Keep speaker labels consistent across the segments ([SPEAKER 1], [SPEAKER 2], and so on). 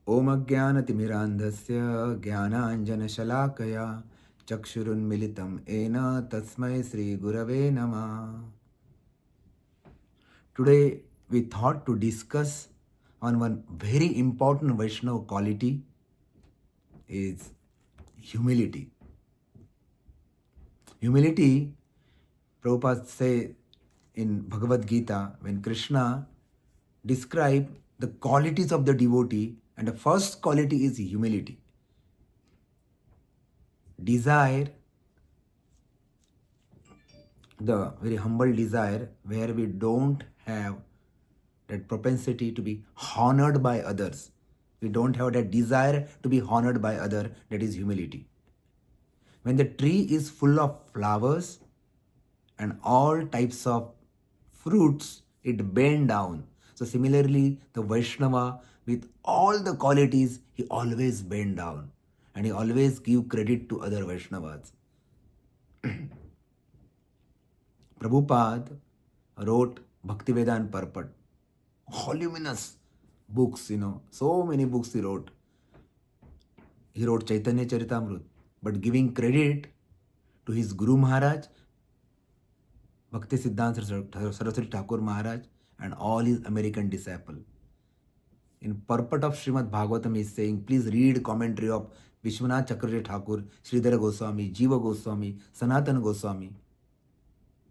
[SPEAKER 1] Om Ajnanatimirandhasya Jnananjanashalakaya Chakshurunmilitam Ena Tasmai Sri Gurave Namah. Today we thought to discuss on one very important Vaishnava quality is humility. Humility, Prabhupada say in Bhagavad Gita, when Krishna described the qualities of the devotee, and the first quality is humility. Desire, the very humble desire, where we don't have that propensity to be honored by others. We don't have that desire to be honored by others. That is humility. When the tree is full of flowers and all types of fruits, it bend down. So similarly, the Vaishnava, with all the qualities, he always bend down and he always give credit to other Vaishnavas. Prabhupada wrote Bhaktivedanta Purport, voluminous books, so many books he wrote. He wrote Chaitanya Charitamrita, but giving credit to his Guru Maharaj, Bhakti Siddhanta Saraswati Thakur Maharaj, and all his American disciples. In purport of Srimad Bhagavatam, he is saying, please read commentary of Vishwanath Chakravarti Thakur, Sridhara Goswami, Jiva Goswami, Sanatana Goswami.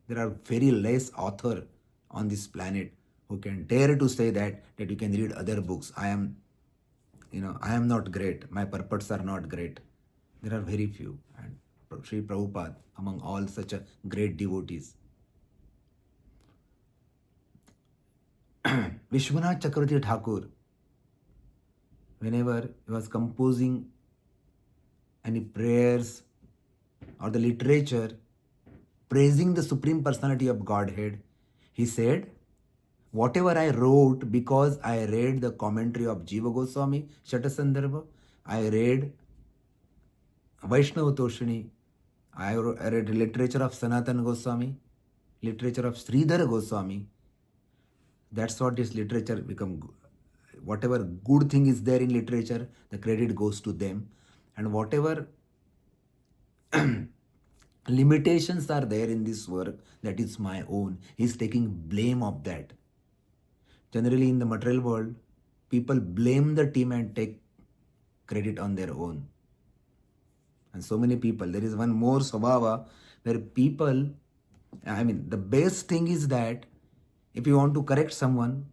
[SPEAKER 1] There are very less author on this planet who can dare to say that you can read other books. I am not great. My purports are not great. There are very few. And Sri Prabhupada, among all such a great devotees. Vishwanath Chakravarti Thakur, whenever he was composing any prayers or the literature praising the Supreme Personality of Godhead, he said, whatever I wrote, because I read the commentary of Jiva Goswami, Shatasandarbha, I read Vaishnava Toshini, I read literature of Sanatana Goswami, literature of Sridhara Goswami. That's what this literature become. Whatever good thing is there in literature, the credit goes to them. And whatever limitations are there in this work, that is my own. He's taking blame of that. Generally in the material world, people blame the team and take credit on their own. And so many people, there is one more svabhava where people, the best thing is that if you want to correct someone,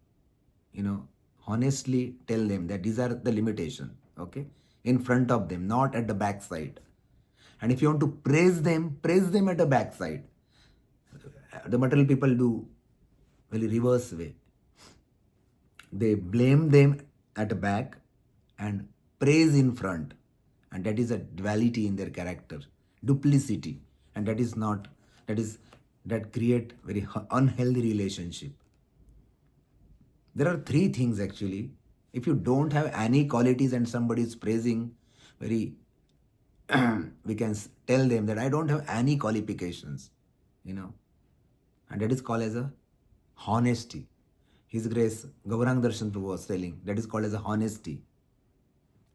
[SPEAKER 1] honestly tell them that these are the limitations, okay? In front of them, not at the backside. And if you want to praise them at the backside. The material people do very reverse way. They blame them at the back and praise in front. And that is a duality in their character, duplicity. And that create very unhealthy relationship. There are three things actually. If you don't have any qualities and somebody is praising, we can tell them that I don't have any qualifications, and that is called as a honesty. His Grace Gaurang Darshan Prabhu was telling, that is called as a honesty.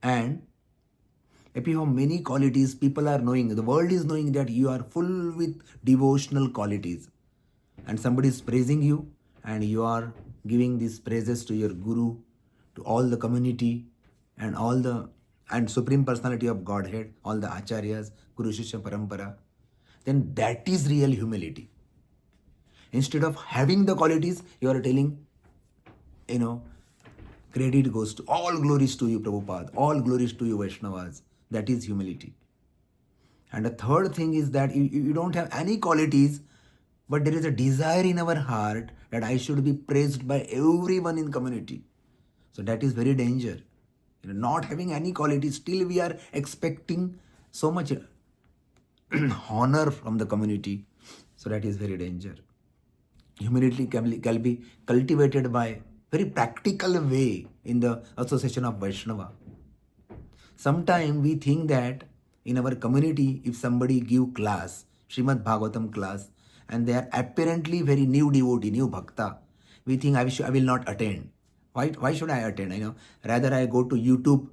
[SPEAKER 1] And if you have many qualities, people are knowing, the world is knowing that you are full with devotional qualities, and somebody is praising you, and you are giving these praises to your Guru, to all the community, and Supreme Personality of Godhead, all the Acharyas, Guru Shishya Parampara, then that is real humility. Instead of having the qualities, you are telling, credit goes to, all glories to you, Prabhupada, all glories to you, Vaishnavas. That is humility. And the third thing is that you don't have any qualities, but there is a desire in our heart that I should be praised by everyone in community. So that is very dangerous. Not having any qualities, still we are expecting so much honor from the community. So that is very dangerous. Humility can be cultivated by very practical way in the association of Vaishnava. Sometimes we think that in our community, if somebody give class, Srimad Bhagavatam class, and they are apparently very new devotee, new bhakta, we think I will not attend. Why should I attend? Rather I go to YouTube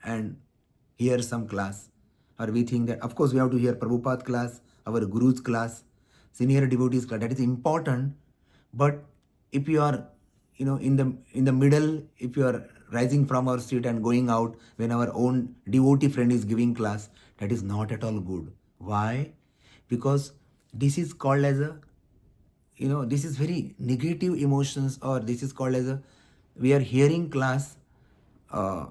[SPEAKER 1] and hear some class. Or we think that, of course, we have to hear Prabhupada class, our Guru's class, senior devotees class. That is important. But if you are, in the middle, if you are rising from our seat and going out when our own devotee friend is giving class, that is not at all good. Why? Because this is called as a, this is very negative emotions, or this is called as a, we are hearing class, uh,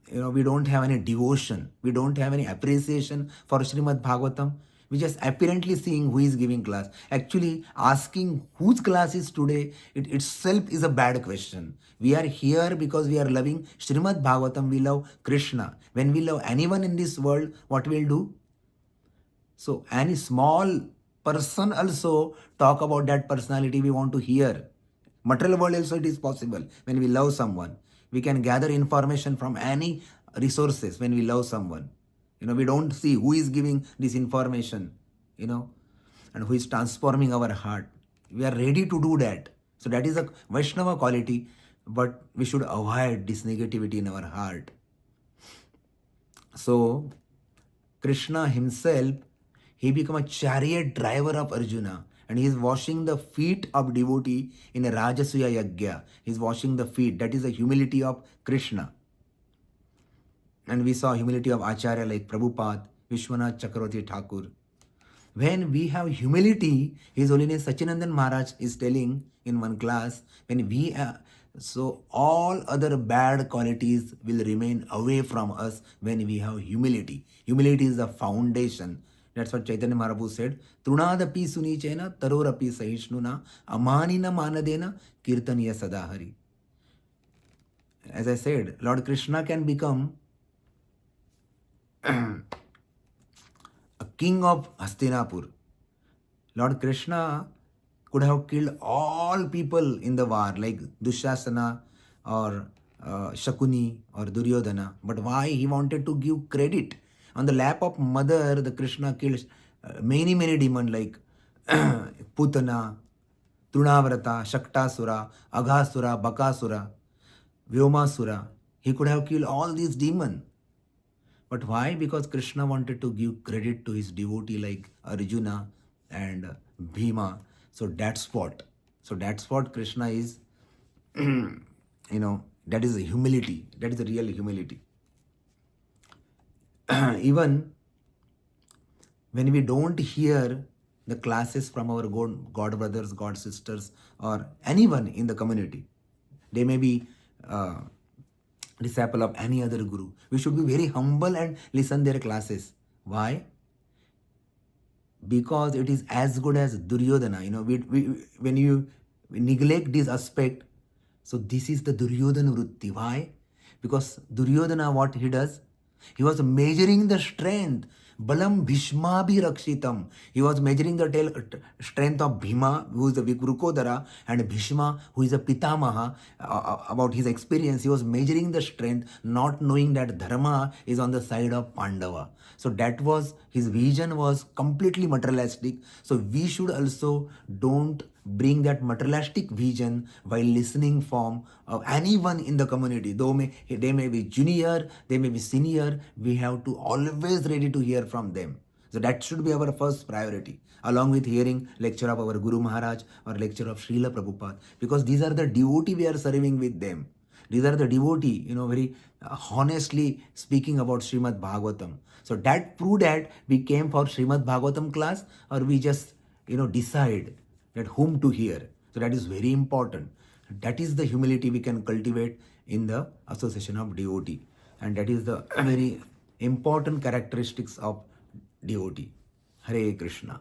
[SPEAKER 1] we don't have any devotion, we don't have any appreciation for Srimad Bhagavatam. We just apparently seeing who is giving class. Actually, asking whose class is today, it itself is a bad question. We are here because we are loving Srimad Bhagavatam, we love Krishna. When we love anyone in this world, what we'll do? So any small person also talk about that personality we want to hear. Material world also it is possible. When we love someone, we can gather information from any resources when we love someone. We don't see who is giving this information, and who is transforming our heart. We are ready to do that. So that is a Vaishnava quality, but we should avoid this negativity in our heart. So Krishna himself, he became a chariot driver of Arjuna, and he is washing the feet of devotee in a Rajasuya Yagya. He is washing the feet. That is the humility of Krishna. And we saw humility of Acharya like Prabhupada, Vishwanath Chakravarti Thakur. When we have humility, His Holiness Sachinandan Maharaj is telling in one class, when we so all other bad qualities will remain away from us when we have humility. Humility is the foundation. That's what Chaitanya Mahaprabhu said. Trunadapi sunichena tarorapi sahishnuna amanina manadena kirtaniya sadahari. As I said, Lord Krishna can become a king of Hastinapur. Lord Krishna could have killed all people in the war, like Dushasana or Shakuni or Duryodhana. But why? He wanted to give credit. On the lap of mother, the Krishna killed many demons like Putana, Trunavrata, Shaktasura, Aghasura, Bakasura, Vyomasura. He could have killed all these demons. But why? Because Krishna wanted to give credit to his devotee like Arjuna and Bhima. So that's what. Krishna is, that is the humility. That is the real humility. Even when we don't hear the classes from our God brothers, God sisters, or anyone in the community, they may be disciple of any other guru, we should be very humble and listen their classes. Why? Because it is as good as Duryodhana. When we neglect this aspect, so this is the Duryodhana Vritti. Why? Because Duryodhana, what he does? He was measuring the strength. Balam Bhishma bhi rakshitam. He was measuring the strength of Bhima, who is the Vikrukodara, and Bhishma, who is a Pitamaha. About his experience, he was measuring the strength, not knowing that Dharma is on the side of Pandava. So that was, his vision was completely materialistic. So we should also don't bring that materialistic vision while listening from anyone in the community. Though they may be junior, they may be senior, we have to always ready to hear from them. So that should be our first priority, along with hearing lecture of our Guru Maharaj or lecture of Srila Prabhupada, because these are the devotee we are serving with them. These are the devotee, very honestly speaking about Srimad Bhagavatam. So that proved that we came for Srimad Bhagavatam class, or we just, decide that whom to hear. So that is very important. That is the humility we can cultivate in the association of devotee. And that is the very important characteristics of devotee. Hare Krishna.